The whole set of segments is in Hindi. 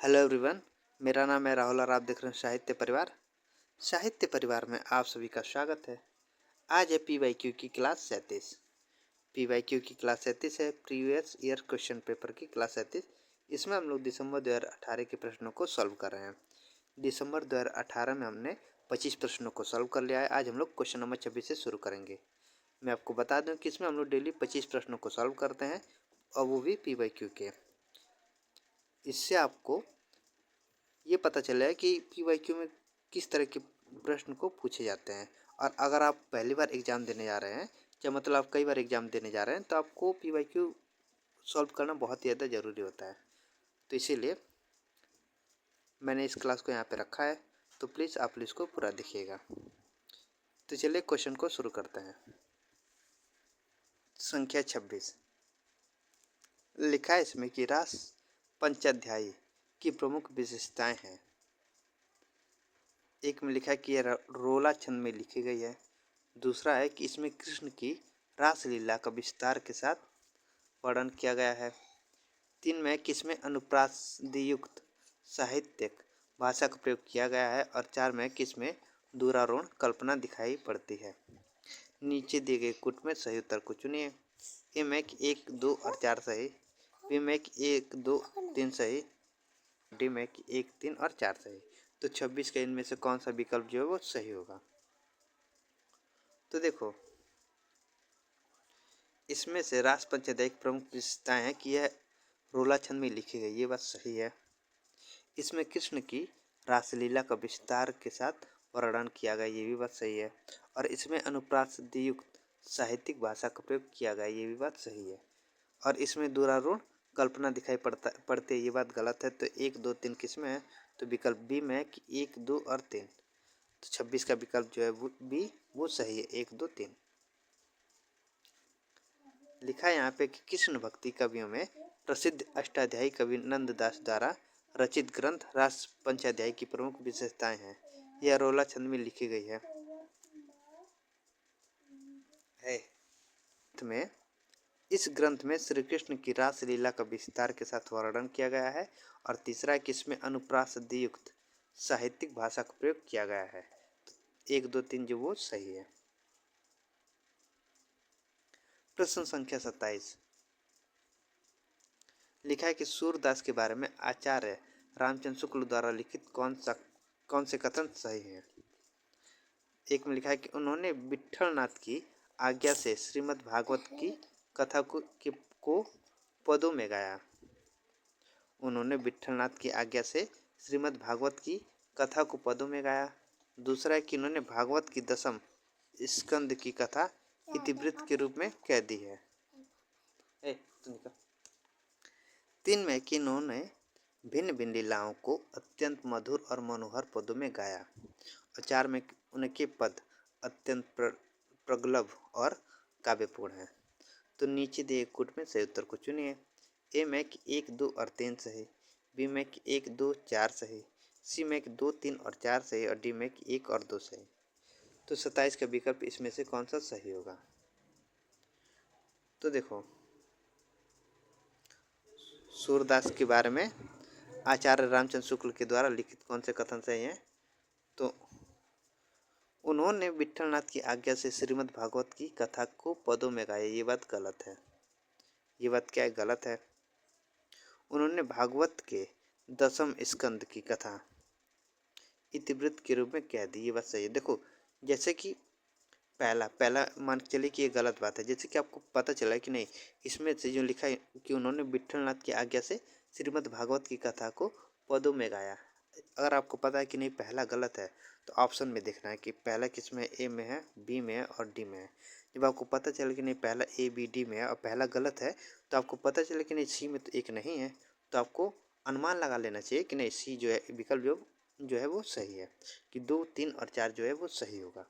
Hello everyone. मेरा नाम है राहुल और आप देख रहे हैं साहित्य परिवार। साहित्य परिवार में आप सभी का स्वागत है। आज है पीवाईक्यू की क्लास 37। पीवाईक्यू की क्लास 37 है, प्रीवियस ईयर क्वेश्चन पेपर की क्लास 37। इसमें हम लोग दिसंबर 2018 के प्रश्नों को सॉल्व कर रहे हैं। दिसंबर 2018 में हमने 25 प्रश्नों को सॉल्व कर लिया है। आज हम लोग क्वेश्चन नंबर 26 से शुरू करेंगे। मैं आपको बता दूं कि इसमें हम लोग डेली 25 प्रश्नों को सॉल्व करते हैं और वो भी पीवाईक्यू के। इससे आपको ये पता चला है कि पीवाईक्यू में किस तरह के प्रश्न को पूछे जाते हैं। और अगर आप पहली बार एग्ज़ाम देने जा रहे हैं या मतलब आप कई बार एग्ज़ाम देने जा रहे हैं तो आपको पीवाईक्यू सॉल्व करना बहुत ही ज़्यादा ज़रूरी होता है। तो इसीलिए मैंने इस क्लास को यहाँ पे रखा है, तो प्लीज़ आप इसको पूरा देखिएगा। तो चलिए क्वेश्चन को शुरू करते हैं। संख्या 26 लिखा है इसमें कि रास पंचाध्यायी की प्रमुख विशेषताएं हैं। एक में लिखा है कि यह रोला छंद में लिखी गई है। दूसरा है कि इसमें कृष्ण की रासलीला का विस्तार के साथ वर्णन किया गया है। 3 में कि इसमें अनुप्रासयुक्त साहित्यिक भाषा का प्रयोग किया गया है। और 4 में कि इसमें दूरारोहण कल्पना दिखाई पड़ती है। नीचे दिए गए कूट में सही उत्तर को चुनिए। ए में 1, 2 और 4 सही, बी में 1, 2, 3 सही, डी में 1, 3 और 4 सही। तो 26 का इनमें से कौन सा विकल्प जो है वो सही होगा। तो देखो, इसमें से रास पंचाध्यायी की प्रमुख विशेषताएं हैं कि यह रोला छंद में लिखी गई, ये बात सही है। इसमें कृष्ण की रासलीला का विस्तार के साथ वर्णन किया गया, ये भी बात सही है। और इसमें अनुप्रासयुक्त साहित्यिक भाषा का प्रयोग किया गया, ये भी बात सही है। और इसमें दूरारोहण कल्पना दिखाई पड़ती है, ये बात गलत है। तो 1, 2, 3 किसमें है? तो विकल्प बी में है कि 1, 2 और 3। तो 26 का विकल्प जो है वो बी वो सही है, 1, 2, 3। लिखा है यहाँ पे कि कृष्ण भक्ति कवियों में प्रसिद्ध अष्टाध्यायी कवि नंददास द्वारा रचित ग्रंथ रास पंचाध्यायी की प्रमुख विशेषताएं हैं। यह रोला छंद में लिखी गई है। में इस ग्रंथ में श्री कृष्ण की रासलीला का विस्तार के साथ वर्णन किया गया है। और तीसरा है कि इसमें अनुप्रासयुक्त साहित्यिक भाषा का प्रयोग किया गया है। 1, 2, 3 जो वो सही है। प्रश्न संख्या 27 लिखा है कि सूरदास के बारे में आचार्य रामचंद्र शुक्ल द्वारा लिखित कौन से कथन सही है। एक में लिखा है कि उन्होंने विट्ठलनाथ की आज्ञा से श्रीमद् भागवत की कथा को पदों में गाया। उन्होंने विट्ठलनाथ की आज्ञा से श्रीमद् भागवत की कथा को पदों में गाया। दूसरा है कि उन्होंने भागवत की 10वीं स्कंद की कथा इतिवृत्त के रूप में कह दी है। 3 में कि उन्होंने भिन्न भिन्न लीलाओं को अत्यंत मधुर और मनोहर पदों में गाया। और 4 में उनके पद अत्यंत प्रगल्भ और काव्यपूर्ण हैं। तो नीचे दिए कूट में सही उत्तर को चुनिए। ए में 1, 2 और 3 सही, बी में 1, 2, 4 सही, सी में 2, 3 और 4 सही और डी में 1 और 2 सही। तो 27 का विकल्प इसमें से कौन सा सही होगा। तो देखो, सूरदास के बारे में आचार्य रामचंद्र शुक्ल के द्वारा लिखित कौन से कथन सही हैं। तो उन्होंने विट्ठलनाथ की आज्ञा से श्रीमद् भागवत की कथा को पदों में गाया, ये बात गलत है। ये बात क्या है? गलत है। उन्होंने भागवत के 10वें स्कंद की कथा इतिवृत्त के रूप में कह दी, ये बात सही है। देखो, जैसे कि पहला मान के चलिए कि ये गलत बात है। जैसे कि आपको पता चला कि नहीं, इसमें से जो लिखा है कि उन्होंने विट्ठलनाथ की आज्ञा से श्रीमद् भागवत की कथा को पदों में गाया। अगर आपको पता है कि नहीं पहला गलत है तो ऑप्शन में देखना है कि पहला किस में, ए में है, बी में है और डी में है। जब आपको पता चले कि नहीं पहला ए, बी, डी में है और पहला गलत है, तो आपको पता चले कि नहीं सी में तो एक नहीं है, तो आपको अनुमान लगा लेना चाहिए कि नहीं सी जो है विकल्प जो है वो सही है, कि 2, 3 और 4 जो है वो सही होगा।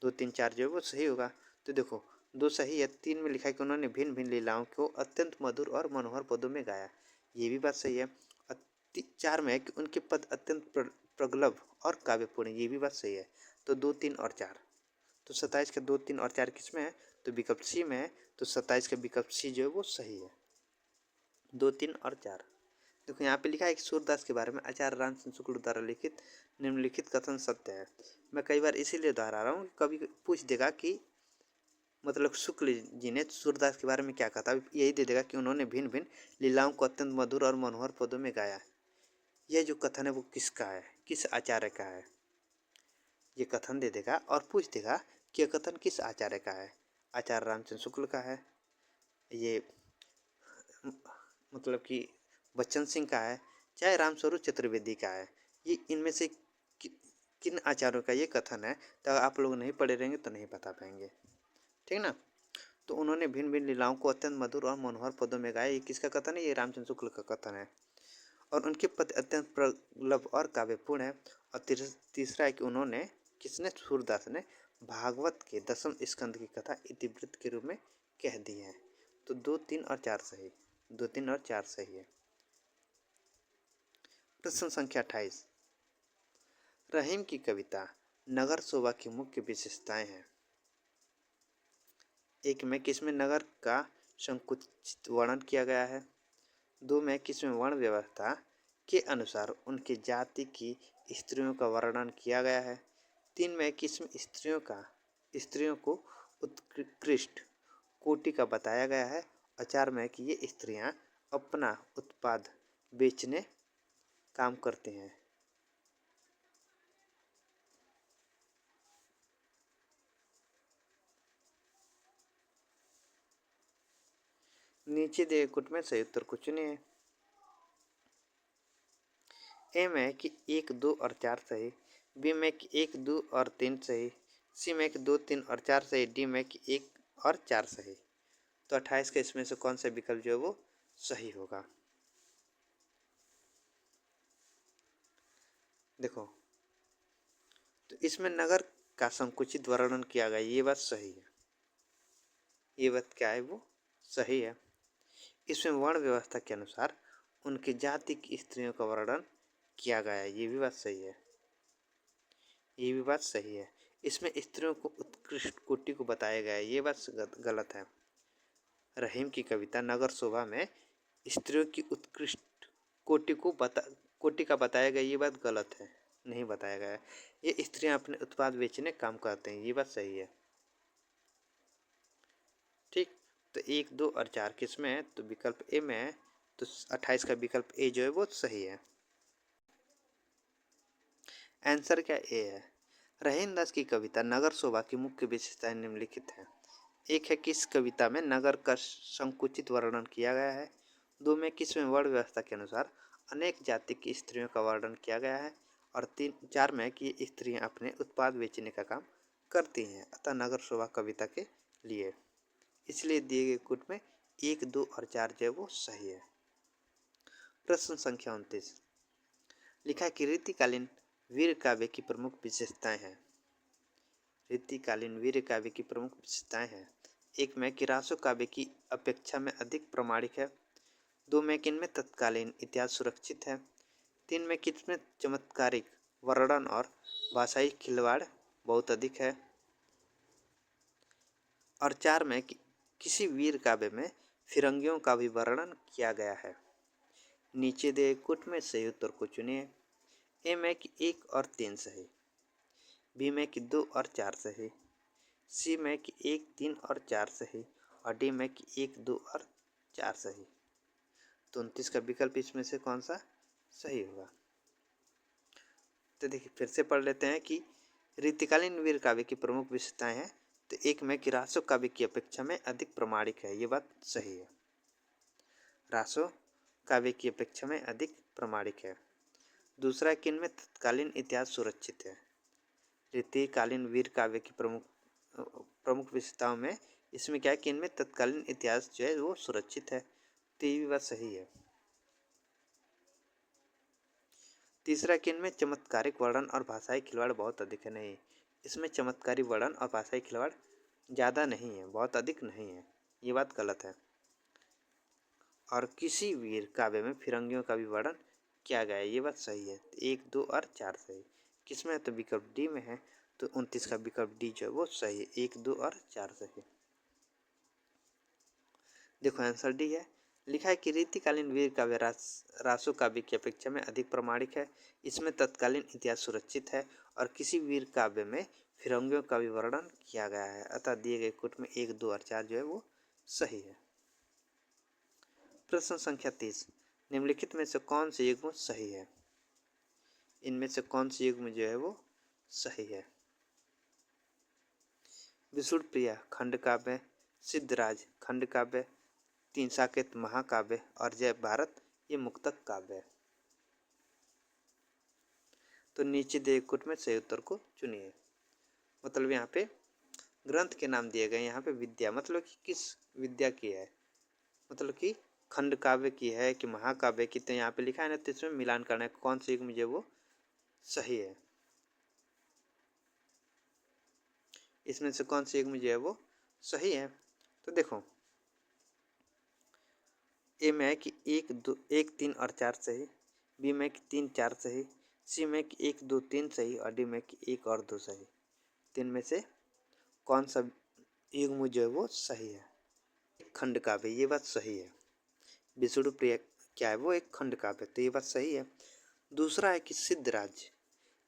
2, 3, 4 जो है वो सही होगा। तो देखो, 2 सही है। 3 में लिखा है कि उन्होंने भिन्न भिन्न लीलाओं को अत्यंत मधुर और मनोहर पदों में गाया, ये भी बात सही है। 4 में है कि उनके पद अत्यंत प्रगल्भ और काव्यपूर्ण, ये भी बात सही है। तो 2, 3 और 4, तो 27 का 2, 3 और 4 किस में है? तो विकल्प सी में है। तो 27 का विकल्प सी जो है वो सही है, 2, 3 और 4। देखो यहाँ पे लिखा है कि सूरदास के बारे में आचार्य रामचंद्र शुक्ल द्वारा लिखित निम्नलिखित कथन सत्य है। मैं कई बार इसीलिए दोहरा रहा हूँ, कभी पूछ देगा कि मतलब शुक्ल जी ने सूरदास के बारे में क्या कहा था, यही दे देगा कि उन्होंने भिन्न भिन्न लीलाओं को अत्यंत मधुर और मनोहर पदों में गाया। यह जो कथन है वो किसका है, किस आचार्य का है, ये कथन दे देगा और पूछ देगा कि यह कथन किस आचार्य का है। आचार्य रामचंद्र शुक्ल का है, ये मतलब कि बच्चन सिंह का है, चाहे रामस्वरूप चतुर्वेदी का है। ये इनमें से किन आचार्यों का ये कथन है, तो आप लोग नहीं पढ़े रहेंगे तो नहीं बता पाएंगे, ठीक ना। तो उन्होंने भिन्न भिन्न लीलाओं को अत्यंत मधुर और मनोहर पदों में गाया, ये किसका कथन है, ये रामचंद्र शुक्ल का कथन है। और उनके पद अत्यंत प्रगल्भ और काव्यपूर्ण है। और तीसरा है कि उन्होंने किसने, सूरदास ने भागवत के 10वें स्कंद की कथा इतिवृत्त के रूप में कह दी है। तो 2, 3 और 4 सही, 2, 3 और 4 सही है। प्रश्न संख्या 28, रहीम की कविता नगर शोभा की मुख्य विशेषताएं हैं। एक में किसमें नगर का संकुचित वर्णन किया गया है। 2 में किसमें वर्ण व्यवस्था के अनुसार उनकी जाति की स्त्रियों का वर्णन किया गया है। 3 में किसमें स्त्रियों को उत्कृष्ट कोटि का बताया गया है। और 4 में कि ये स्त्रियां अपना उत्पाद बेचने काम करती हैं। नीचे दिए कुट में सही उत्तर को चुनिए। ए में कि 1, 2 और 4 सही, बी में कि 1, 2 और 3 सही, सी में कि 2, 3 और 4 सही, डी में कि 1 और 4 सही। तो 28 का इसमें से कौन सा विकल्प जो है वो सही होगा। देखो तो इसमें नगर का संकुचित वर्णन किया गया, ये बात सही है, ये बात क्या है वो सही है। इसमें वर्ण व्यवस्था के अनुसार उनकी जाति की स्त्रियों का वर्णन किया गया है, ये भी बात सही है, ये भी बात सही है। इसमें स्त्रियों को उत्कृष्ट कोटि को बताया गया है, ये बात गलत है। रहीम की कविता नगर शोभा में स्त्रियों की उत्कृष्ट कोटि का बताया गया, ये बात गलत है, नहीं बताया गया है। ये स्त्रियां अपने उत्पाद बेचने काम करते हैं, ये बात सही है, ठीक। तो 1, 2 और 4 किस में है, तो विकल्प ए में है। तो 28 का विकल्प ए जो है वो सही है। आंसर क्या ए है। रहीम दास की कविता नगर शोभा की मुख्य विशेषताएं निम्नलिखित हैं। एक है किस कविता में नगर का संकुचित वर्णन किया गया है। 2 में किस में वर्ण व्यवस्था के अनुसार अनेक जाति की स्त्रियों का वर्णन किया गया है। और 4 में कि स्त्रियां अपने उत्पाद बेचने का काम करती हैं, अतः नगर शोभा कविता के लिए, इसलिए दिए गए कुट में 1, 2 और 4 जो है वो सही है। प्रश्न संख्या 29, लिखा है कि रीतिकालीन वीर काव्य की प्रमुख विशेषताएं हैं। रीतिकालीन वीर काव्य की प्रमुख विशेषताएं हैं। 1 में कि रासो काव्य की अपेक्षा में अधिक प्रमाणिक है। 2 में कि इनमें तत्कालीन इतिहास सुरक्षित है। 3 में कि इसमें चमत्कारिक वर्णन और भाषाई खिलवाड़ बहुत अधिक है। और 4 में कि किसी वीर काव्य में फिरंगियों का भी वर्णन किया गया है। नीचे दिए कुट में सही उत्तर को चुनिए। ए में कि 1 और 3 सही, बी में कि 2 और 4 सही, सी में कि 1, 3 और 4 सही, और डी में कि 1, 2 और 4 सही। तो 29 का विकल्प इसमें से कौन सा सही होगा। तो देखिए फिर से पढ़ लेते हैं कि रीतिकालीन वीर काव्य की प्रमुख विशेषताएं हैं। तो 1 में कि रासो काव्य की अपेक्षा में अधिक प्रमाणिक है, ये बात सही है, रासो काव्य की अपेक्षा में अधिक प्रमाणिक है। दूसरा कि इनमें तत्कालीन इतिहास सुरक्षित है। रीतिकालीन वीर काव्य की प्रमुख विशेषताओं में इसमें क्या है कि इनमें तत्कालीन इतिहास जो है वो सुरक्षित है, तो ये भी बात सही है। तीसरा कि इनमें चमत्कारिक वर्णन और भाषाई खिलवाड़ बहुत अधिक है, नहीं, इसमें चमत्कारी वर्णन और भाषाई खिलवाड़ ज़्यादा नहीं है, बहुत अधिक नहीं है, ये बात गलत है। और किसी वीर काव्य में फिरंगियों का भी वर्णन किया गया है, ये बात सही है। 1, 2 और 4 सही, किसमें है, तो विकल्प डी में है। तो 29 का विकल्प डी जो है वो सही है, 1, 2 और 4 सही। देखो आंसर डी है। लिखा है कि रीतिकालीन वीर काव्य रासो काव्य की अपेक्षा में अधिक प्रामाणिक है। इसमें तत्कालीन इतिहास सुरक्षित है और किसी वीर काव्य में फिरंगियों का भी वर्णन किया गया है, अतः दिए गए कुट में 1, 2 और 4 जो है वो सही है। प्रश्न संख्या 30, निम्नलिखित में से कौन से युग्म सही है? इनमें से कौन से युग्म जो है वो सही है? विष्णुप्रिया खंड काव्य, सिद्धराज खंड काव्य, 3 साकेत महाकाव्य और जय भारत ये मुक्तक काव्य है। तो नीचे दिए कुट में सही उत्तर को चुनिए। मतलब यहाँ पे ग्रंथ के नाम दिए गए, यहाँ पे विद्या मतलब कि किस विद्या की है, मतलब कि खंड काव्य की है कि महाकाव्य की। तो यहाँ पे लिखा है ना, तो इसमें मिलान करना है कौन सी युग्म जो वो सही है। इसमें से कौन सी युग्म जो है वो सही है? तो देखो, ए में है कि 1, 2, 1, 3 और 4 सही, बी में कि 3, 4 सही, सी में कि 1, 2, 3 सही और डी में कि 1 और 2 सही। 3 में से कौन सा युग्म जो है वो सही है? खंड काव्य, ये बात सही है। विष्णु प्रिय क्या है वो एक खंड काव्य, तो ये बात सही है। दूसरा है कि सिद्धराज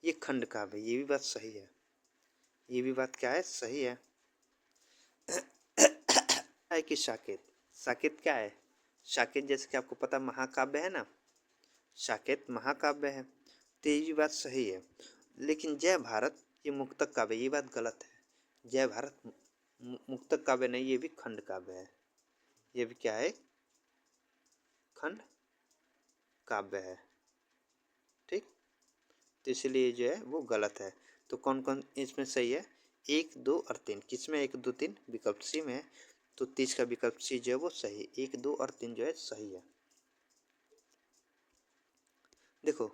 ये खंड काव्य, ये भी बात सही है। ये भी बात क्या है? सही है। है कि साकेत, साकेत क्या है? साकेत जैसे कि आपको पता महाकाव्य है ना, साकेत महाकाव्य है, तो ये भी बात सही है। लेकिन जय भारत ये मुक्तक काव्य, ये बात गलत है। जय भारत मुक्तक काव्य नहीं, ये भी खंड काव्य है। ये भी क्या है? खंड काव्य है। ठीक, तो इसलिए जो है वो गलत है। तो कौन कौन इसमें सही है? 1, 2 और 3, किसमें 1, 2, 3? विकल्प सी में है। तो 30 का विकल्प सी जो है वो सही, 1, 2 और 3 जो है सही है। देखो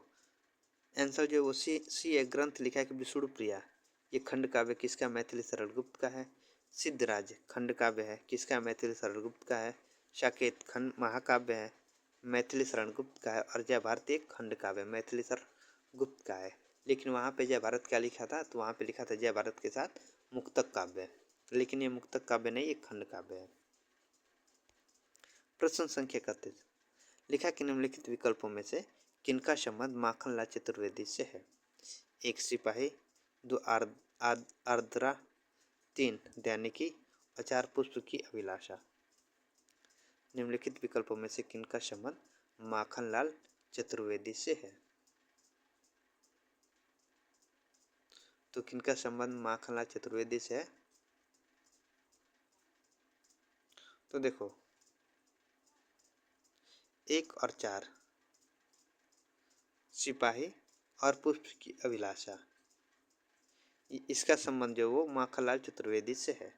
आंसर जो है वो सी है। ग्रंथ लिखा है कि विष्णु प्रिया ये खंड काव्य किसका? मैथिली शरण गुप्त का है। सिद्धराज खंड काव्य है, किसका? मैथिली शरण गुप्त का है। साकेत खंड महाकाव्य है, मैथिली शरण गुप्त का है। और जय भारत एक खंड काव्य मैथिली शरण गुप्त का है। लेकिन वहाँ पे जय भारत क्या लिखा था? तो वहाँ पे लिखा था जय भारत के साथ मुक्तक काव्य है, लेकिन ये मुक्तक काव्य नहीं, ये खंड काव्य है। प्रश्न संख्या 31, लिखा कि निम्नलिखित विकल्पों में से किनका संबंध माखनलाल चतुर्वेदी से है? 1 सिपाही, 2 आर्द्रा, 3 दैनिकी और 4 पुष्प की अभिलाषा। निम्नलिखित विकल्पों में से किनका संबंध माखनलाल चतुर्वेदी से है? तो किनका संबंध माखनलाल चतुर्वेदी से है? तो देखो 1 और 4 सिपाही और पुष्प की अभिलाषा, इसका संबंध जो वो माखनलाल चतुर्वेदी से है,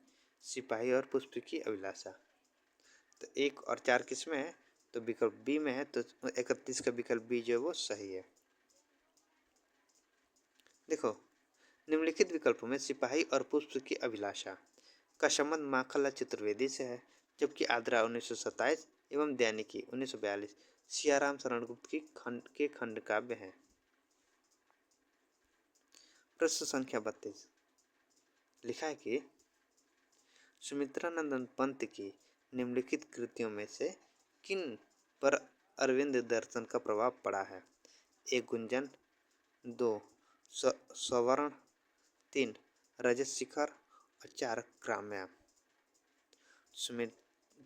सिपाही और पुष्प की अभिलाषा। तो 1 और 4 किस में है? तो विकल्प बी में है। तो 31 का विकल्प बी जो है वो सही है। देखो निम्नलिखित विकल्पों में सिपाही और पुष्प की अभिलाषा का संबंध माखनलाल चतुर्वेदी से है, जबकि आद्रा 1927 एवं दैनिकी 1942 सियाराम शरण गुप्त की खंड काव्य हैं। प्रश्न संख्या 32, लिखा है कि सुमित्रानंदन पंत की निम्नलिखित कृतियों में से किन पर अरविंद दर्शन का प्रभाव पड़ा है? 1 गुंजन, 2 स्वर्ण, 3 रजत शिखर और 4 ग्राम्या।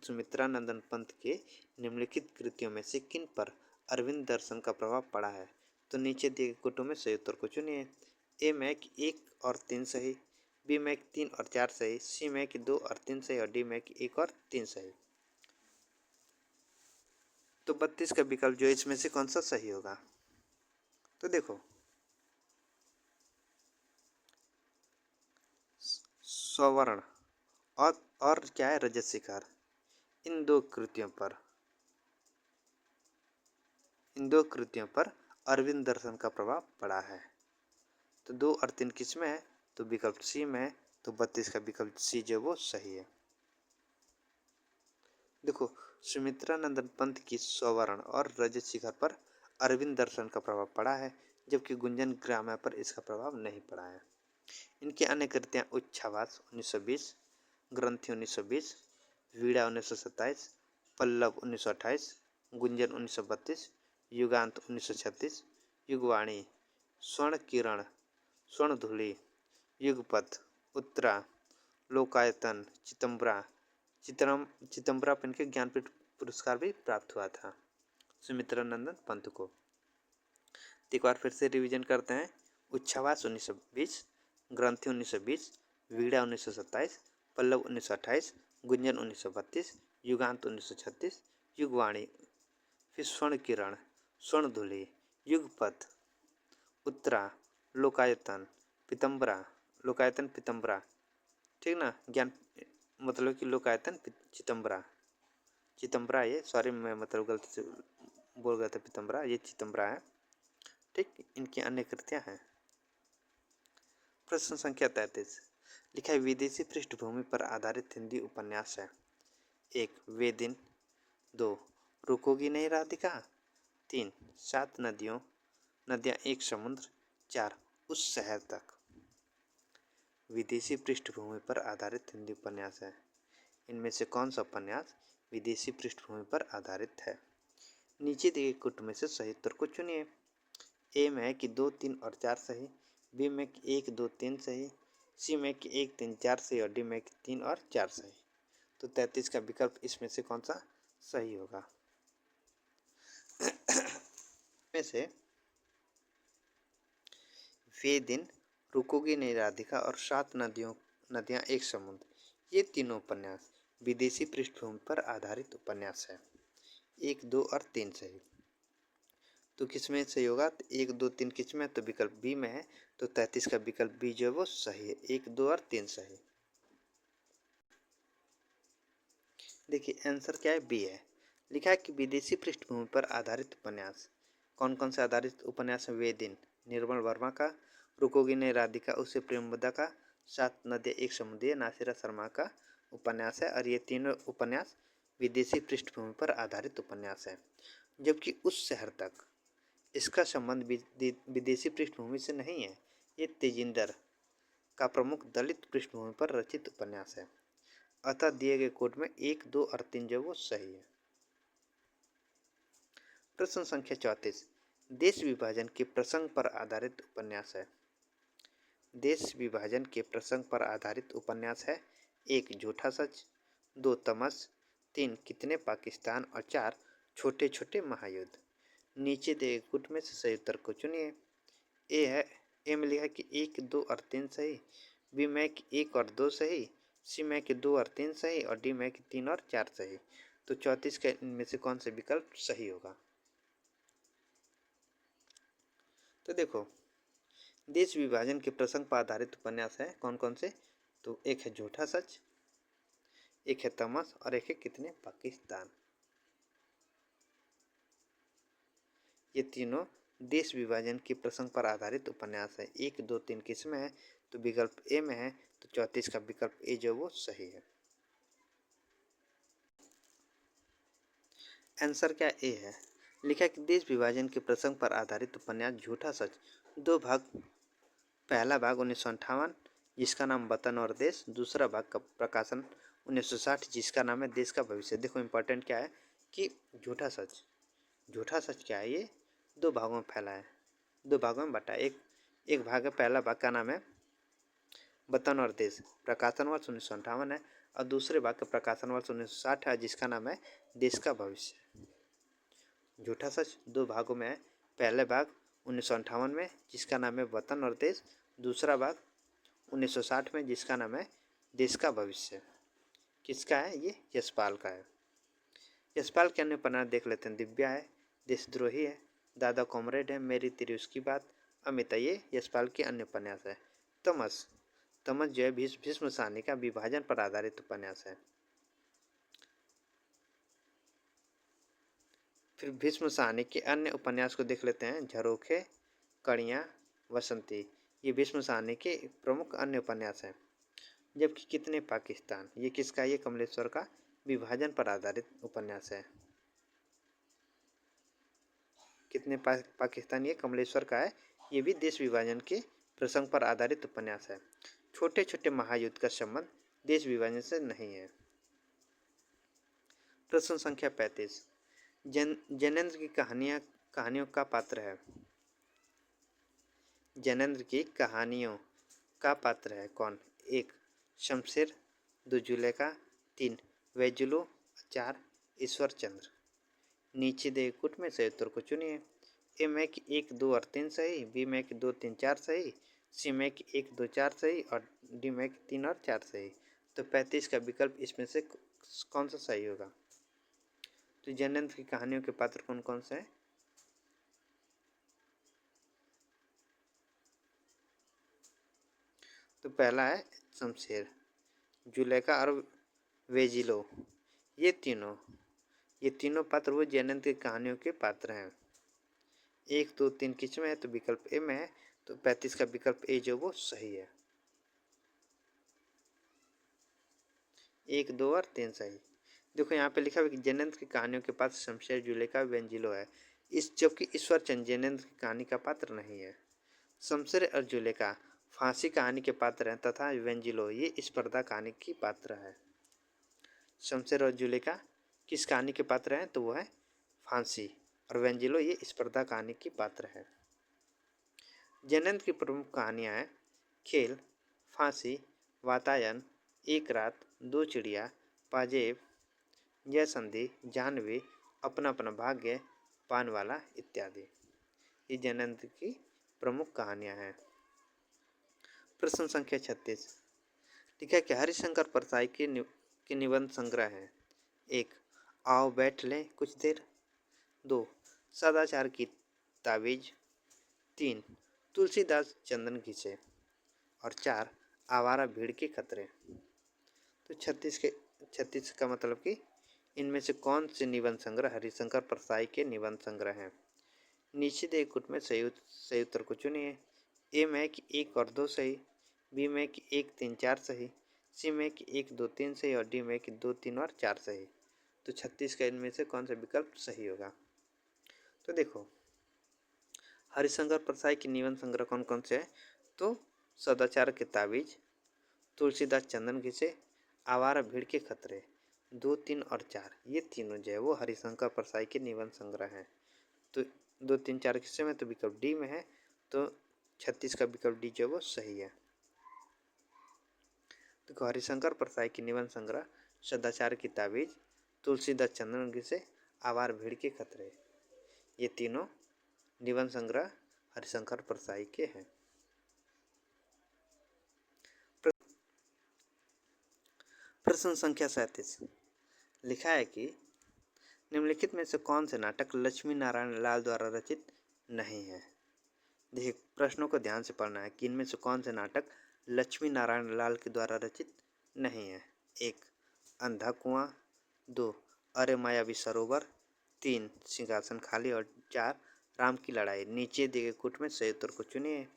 सुमित्रानंदन पंत के निम्नलिखित कृतियों में से किन पर अरविंद दर्शन का प्रभाव पड़ा है? तो नीचे दिए कोटों में सही उत्तर को चुनिए। ए में 1 और 3 सही, बी में 3 और 4 सही, सी में 2 और 3 सही और डी में 1 और 3 सही। तो 32 का विकल्प जो इसमें से कौन सा सही होगा? तो देखो स्वर्ण और क्या है रजत शिखर, इन दो कृतियों पर अरविंद दर्शन का प्रभाव पड़ा है। तो 2 और 3 किस में है? तो विकल्प सी में है। तो 32 का विकल्प सी जो वो सही है। देखो सुमित्रानंदन पंत की स्वर्ण और रजत शिखर पर अरविंद दर्शन का प्रभाव पड़ा है, जबकि गुंजन ग्राम्य पर इसका प्रभाव नहीं पड़ा है। इनकी अन्य कृतियाँ उच्छावास 1920, ग्रंथि 1920, वीणा 1927, पल्लव 1928, गुंजन 1932, युगांत 1936, युगवाणी, स्वर्ण किरण, स्वर्णधुली, युगपथ, उत्तरा, लोकायतन, चितंबरा पर इनके ज्ञानपीठ पुरस्कार भी प्राप्त हुआ था सुमित्रानंदन पंत को। एक बार फिर से रिवीजन करते हैं। उच्छावास 1920, ग्रंथि 1920, वीड़ा 1927, पल्लव 1928, गुंजन 1932, युगांत 1936, युगवाणी, फिर स्वर्ण किरण, स्वर्णधुली, युगपथ, उत्तरा, लोकायतन, पीतम्बरा, ठीक ना। ज्ञान मतलब कि लोकायतन चितंबरा ये सॉरी मैं मतलब गलती से बोल गया था पीतम्बरा, ये चितंबरा है, ठीक। इनकी अन्य कृतियां हैं। प्रश्न संख्या 33 लिखा है विदेशी पृष्ठभूमि पर आधारित हिंदी उपन्यास है। 1 वे दिन, 2 रुकोगी नहीं राधिका, 3 सात नदियां एक समुद्र, 4 उस शहर तक। विदेशी पृष्ठभूमि पर आधारित हिंदी उपन्यास है। इनमें से कौन सा उपन्यास विदेशी पृष्ठभूमि पर आधारित है? नीचे दिए कुट में से सही उत्तर को चुनिए। ए में है कि 2, 3 और 4 सही, बी में कि 1, 2, 3 सही, सी में कि 1, 3, 4 सही और डी में कि 3 और 4 सही। तो 33 का विकल्प इसमें से कौन सा सही होगा? में से वे दिन, रुकोगी नहीं राधिका और सात नदियां एक समुद्र, ये तीनों उपन्यास विदेशी पृष्ठभूमि पर आधारित उपन्यास है। 1, 2 और 3 सही। तो किसमें सही होगा? 1, 2, 3 किसमें? तो विकल्प बी में है। तो 33 का विकल्प बी जो है वो सही है। 1, 2 और 3 सही। देखिए आंसर क्या है? बी है। लिखा है कि विदेशी पृष्ठभूमि पर आधारित उपन्यास कौन कौन से आधारित उपन्यास है? वे दिन निर्मल वर्मा का, रुकोगी नहीं राधिका उससे प्रेमवदा का, सात नदियां एक समुद्र नासिरा शर्मा का उपन्यास है। और ये तीनों उपन्यास विदेशी पृष्ठभूमि पर आधारित उपन्यास है। जबकि उस शहर तक, इसका संबंध विदेशी पृष्ठभूमि से नहीं है। ये तेजिंदर का प्रमुख दलित पृष्ठभूमि पर रचित उपन्यास है। अतः दिए गए कोड में 1, 2 और 3 जो वो सही है। प्रश्न संख्या 34 देश विभाजन के प्रसंग पर आधारित उपन्यास है। देश विभाजन के प्रसंग पर आधारित उपन्यास है। 1 झूठा सच, 2 तमस, 3 कितने पाकिस्तान और 4 छोटे छोटे महायुद्ध। नीचे दिए गुट में से सही उत्तर को चुनिए। ए में लिखा कि 1, 2 और 3 सही, बी में कि 1 और 2 सही, सी में कि 2 और 3 सही और डी में कि 3 और 4 सही। तो 34 का इनमें से कौन सा विकल्प सही होगा? तो देखो देश विभाजन के प्रसंग पर आधारित उपन्यास है कौन कौन से? तो एक है झूठा सच, एक है तमस और एक है कितने पाकिस्तान। ये तीनों देश विभाजन के प्रसंग पर आधारित उपन्यास है। 1, 2, 3 किस में है? तो विकल्प ए में है। तो 34 का विकल्प ए जो वो सही है। आंसर क्या ए है? लिखा कि देश विभाजन के प्रसंग पर आधारित उपन्यास झूठा सच 2 भाग। पहला भाग 1958 जिसका नाम वतन और देश, दूसरा भाग का प्रकाशन 1960 जिसका नाम है देश का भविष्य। देखो इंपॉर्टेंट क्या है कि झूठा सच क्या है? ये 2 भागों में फैला है, 2 भागों में बटा। एक भाग है, पहला भाग का नाम है वतन और देश, प्रकाशन वर्ष 1958 है। और दूसरे भाग का प्रकाशन वर्ष 1960 है जिसका नाम है देश का भविष्य। झूठा सच 2 भागों में है। पहले भाग 1958 में जिसका नाम है वतन और देश, दूसरा भाग 1960 में जिसका नाम है देश का भविष्य। किसका है? ये यशपाल का है। यशपाल के अन्य उपन्यास देख लेते हैं। दिव्या है, देशद्रोही है, दादा कॉमरेड है, मेरी तेरी उसकी बात, अमिता, ये यशपाल के अन्य उपन्यास है। तमस जो है भीष्म साहनी का विभाजन पर आधारित उपन्यास है। फिर भीष्म साहनी के अन्य उपन्यास को देख लेते हैं। झरोखे, कड़ियाँ, वसंती, ये भीष्म साहनी के प्रमुख अन्य उपन्यास हैं। जबकि कितने पाकिस्तान, ये किसका? ये कमलेश्वर का विभाजन पर आधारित उपन्यास है। कितने पाकिस्तान, ये कमलेश्वर का है। ये भी देश विभाजन के प्रसंग पर आधारित उपन्यास है। छोटे छोटे महायुद्ध का संबंध देश विभाजन से नहीं है। प्रश्न संख्या 35, जैनेन्द्र की कहानियों का पात्र है। जैनेन्द्र की कहानियों का पात्र है कौन? 1 शमशेर, 2 जुलेखा, 3 वैजुलो, 4 ईश्वर चंद्र। नीचे दिए कुट में सही उत्तर को चुनिए। ए में कि 1, 2 और 3 सही, बी में कि 2, 3, 4 सही, सी में कि 1, 2, 4 सही और डी में कि 3 और 4 सही। तो 35 का विकल्प इसमें से कौन सा सही होगा? तो जैनेन्द्र की कहानियों के पात्र कौन कौन से हैं? तो पहला है शमशेर, जुलेखा और वेजिलो। ये तीनों पात्र वो जैनेन्द्र की कहानियों के पात्र हैं। 1, 2, 3 किस में है? तो विकल्प ए में है। तो 35 का विकल्प ए जो वो सही है। 1, 2 और 3 सही। देखो यहाँ पे लिखा हुआ कि जैनेन्द्र की कहानियों के पात्र शमशेर, जुलेखा, वेंजिलो है। जबकि ईश्वर चंद्र जैनेन्द्र की कहानी का पात्र नहीं है। शमशेर और जुलेखा फांसी कहानी के पात्र हैं तथा वेंजिलो ये स्पर्धा कहानी की पात्र है। शमशेर और जुलेखा किस कहानी के पात्र हैं? तो वो है फांसी, और वेंजिलो ये स्पर्धा कहानी की पात्र है। जैनेन्द्र की प्रमुख कहानियाँ हैं खेल, फांसी, वातायन, एक रात, 2 चिड़िया, पाजेब, जय संधि, जाह्नवी, अपना अपना भाग्य, पानवाला इत्यादि। ये जैनेन्द्र की प्रमुख कहानियाँ हैं। प्रश्न संख्या 36, लिखा है कि हरिशंकर परसाई के निबंध संग्रह है। 1 आओ बैठ लें कुछ देर, 2 सदाचार की तावीज, 3 तुलसीदास चंदन घिसे और 4 आवारा भीड़ के खतरे। तो 36 का मतलब कि इनमें से कौन से निबंध संग्रह हरिशंकर परसाई के निबंध संग्रह हैं? नीचे दिए कुट में सही उत्तर को चुनिए। ए में कि 1 और 2 सही, बी में कि 1, 3, 4 सही, सी में कि 1, 2, 3 सही और डी में कि 2, 3 और 4 सही। तो 36 का इनमें से कौन सा विकल्प सही होगा? तो देखो हरिशंकर परसाई के निबंध संग्रह कौन कौन से हैं? तो सदाचार के तावीज, तुलसीदास चंदन घिसे, आवारा भीड़ के खतरे, 2, 3 और 4 ये तीनों जो है वो हरिशंकर परसाई के निबंध संग्रह हैं। तो 2, 3, 4 किससे में? तो विकल्प डी में है। तो 36 का विकल्प डी जो है वो सही है। देखो हरिशंकर परसाई के निबंध संग्रह सदाचार की तावीज, तुलसीदास चंदन घिसे, आवार भीड़ के खतरे, ये तीनों निबंध संग्रह हरिशंकर परसाई के हैं। प्रश्न संख्या 37, लिखा है कि निम्नलिखित में से कौन से नाटक लक्ष्मी नारायण लाल द्वारा रचित नहीं है? देखिए प्रश्नों को ध्यान से पढ़ना है कि इनमें से कौन से नाटक लक्ष्मी नारायण लाल के द्वारा रचित नहीं है। 1 अंधा कुआं, 2 अरे मायावी सरोवर, 3 सिंहासन खाली और 4 राम की लड़ाई। नीचे दिए गए कुट में सही उत्तर को चुनिए।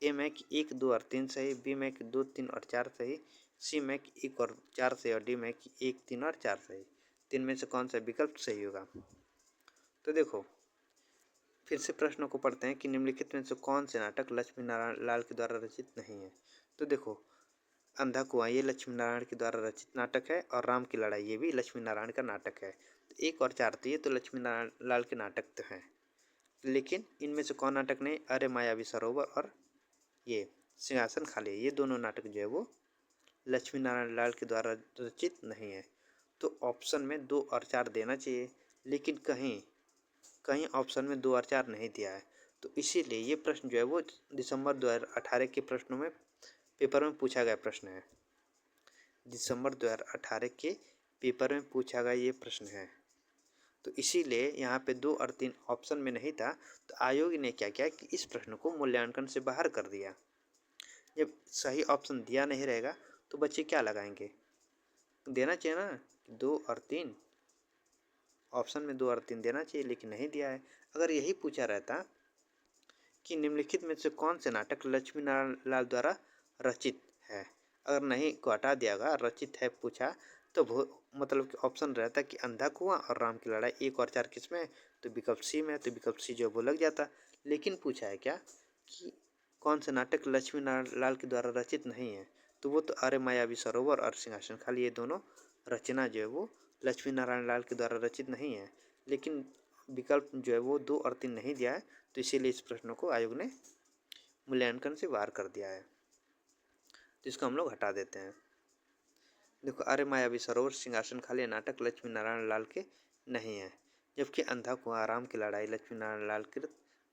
ए में कि 1, 2 और 3 सही, बी में कि 2, 3 और 4 सही, सी में कि 1 और 4 सही और डी में कि 1, 3 और 4 सही। 3 में से कौन सा विकल्प सही होगा? तो देखो फिर से प्रश्नों को पढ़ते हैं कि निम्नलिखित में से कौन से नाटक लक्ष्मी नारायण लाल के द्वारा रचित नहीं है? तो देखो अंधा कुआं ये लक्ष्मी नारायण के द्वारा रचित नाटक है और राम की लड़ाई ये भी लक्ष्मी नारायण का नाटक है। तो 1 और 4 तो ये तो लक्ष्मी नारायण लाल के नाटक तो हैं, लेकिन इनमें से कौन नाटक नहीं? अरे मायावी सरोवर और ये सिंहासन खाली, ये दोनों नाटक जो है वो लक्ष्मी नारायण लाल के द्वारा रचित नहीं है। तो ऑप्शन में 2 और 4 देना चाहिए, लेकिन कहीं ऑप्शन में 2 और 4 नहीं दिया है। तो इसीलिए ये प्रश्न जो है वो दिसंबर 2018 के प्रश्नों में पेपर में पूछा गया प्रश्न है। दिसंबर 2018 के पेपर में पूछा गया ये प्रश्न है। तो इसीलिए यहाँ पे 2 और 3 ऑप्शन में नहीं था। तो आयोग ने क्या किया कि इस प्रश्न को मूल्यांकन से बाहर कर दिया। जब सही ऑप्शन दिया नहीं रहेगा तो बच्चे क्या लगाएंगे? देना चाहिए ना 2 और 3, ऑप्शन में 2 और 3 देना चाहिए, लेकिन नहीं दिया है। अगर यही पूछा रहता कि निम्नलिखित में से कौन से नाटक लक्ष्मी नारायण लाल द्वारा रचित है, अगर नहीं को हटा दिया गया रचित है पूछा, तो मतलब कि ऑप्शन रहता कि अंधा कुआं और राम की लड़ाई 1 और 4 किस में? तो विकल्प सी में, तो विकल्प सी जो वो लग जाता। लेकिन पूछा है क्या कि कौन से नाटक लक्ष्मी नारायण लाल के द्वारा रचित नहीं है? तो वो तो अरे मायावी सरोवर और सिंहासन खाली ये दोनों रचना जो है वो लक्ष्मी नारायण लाल के द्वारा रचित नहीं है, लेकिन विकल्प जो है वो 2 और 3 नहीं दिया है, तो इसीलिए इस प्रश्न को आयोग ने मूल्यांकन से बाहर कर दिया है, तो इसको हम लोग हटा देते हैं। देखो, अरे मायावी सरोवर सिंहासन खाली नाटक लक्ष्मी नारायण लाल के नहीं है, जबकि अंधा कुआं आराम की लड़ाई लक्ष्मी नारायण लाल के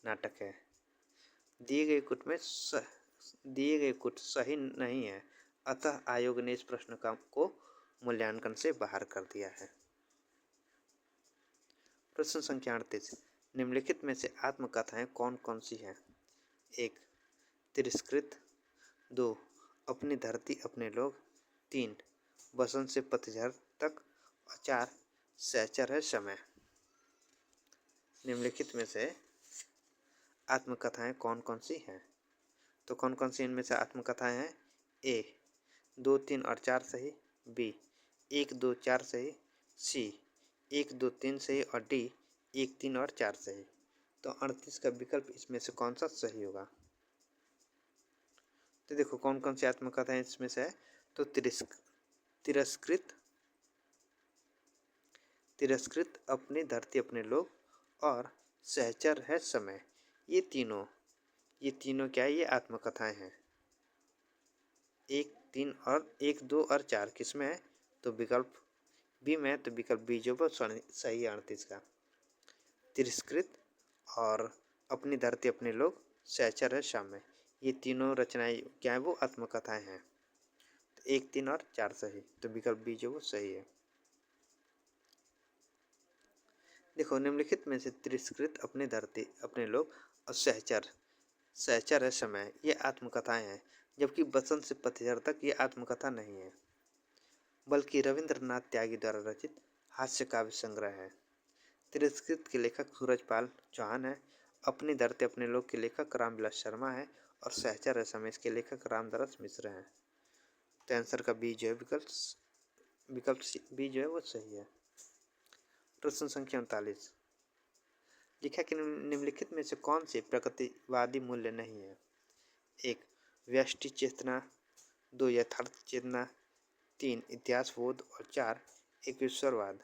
नाटक है। दिए गए कुट सही नहीं है, अतः आयोग ने इस प्रश्न को मूल्यांकन से बाहर कर दिया है। प्रश्न संख्या 38, निम्नलिखित में से आत्मकथाएं कौन कौन सी हैं? 1. तिरस्कृत। 2. अपनी धरती अपने लोग। 3. बसंत से पतझड़ तक। और 4. सहचर है समय। निम्नलिखित में से आत्मकथाएं कौन कौन सी हैं? तो कौन कौन सी इनमें से आत्मकथाएं हैं? ए 2, 3 और 4 सही। बी 1, 2, 4 सही। सी 1, 2, 3 सही। और डी 1, 3 और 4 सही। तो 38 का विकल्प इसमें से कौन सा सही होगा? तो देखो, कौन कौन सी आत्मकथाएं इसमें से है? तो तिरस्कृत, अपनी धरती अपने लोग और सहचर है समय, ये तीनों क्या है? ये आत्मकथाएं हैं। 1, 3 और 1, 2 और 4 किस में है? तो विकल्प बी में है, तो विकल्प बी जो वो सही है 38 का। तिरस्कृत और अपनी धरती अपने लोग, सहचर है समय, ये तीनों रचनाएं क्या है? वो आत्मकथाएं हैं। तो 1, 3 और 4 सही, तो विकल्प बी जो वो सही है। देखो, निम्नलिखित में से तिरस्कृत, अपनी धरती अपने लोग और सहचर है समय, ये आत्मकथाएं हैं, जबकि बसंत से पतझड़ तक ये आत्मकथा नहीं है, बल्कि रविंद्रनाथ त्यागी द्वारा रचित हास्य काव्य संग्रह है। तिरस्कृत के लेखक सूरजपाल चौहान है। अपनी धरती अपने लोग के लेखक रामविलास शर्मा है। और सहचर है समय के लेखक रामदास मिश्र हैं। तो आंसर का बी जो है विकल्प बी जो है वो सही है। प्रश्न संख्या 39, लिखा कि निम्नलिखित में से कौन से प्रगतिवादी मूल्य नहीं है? 1. व्यष्टि चेतना। 2. यथार्थ चेतना। 3. इतिहास बोध। और 4. एकेश्वरवाद।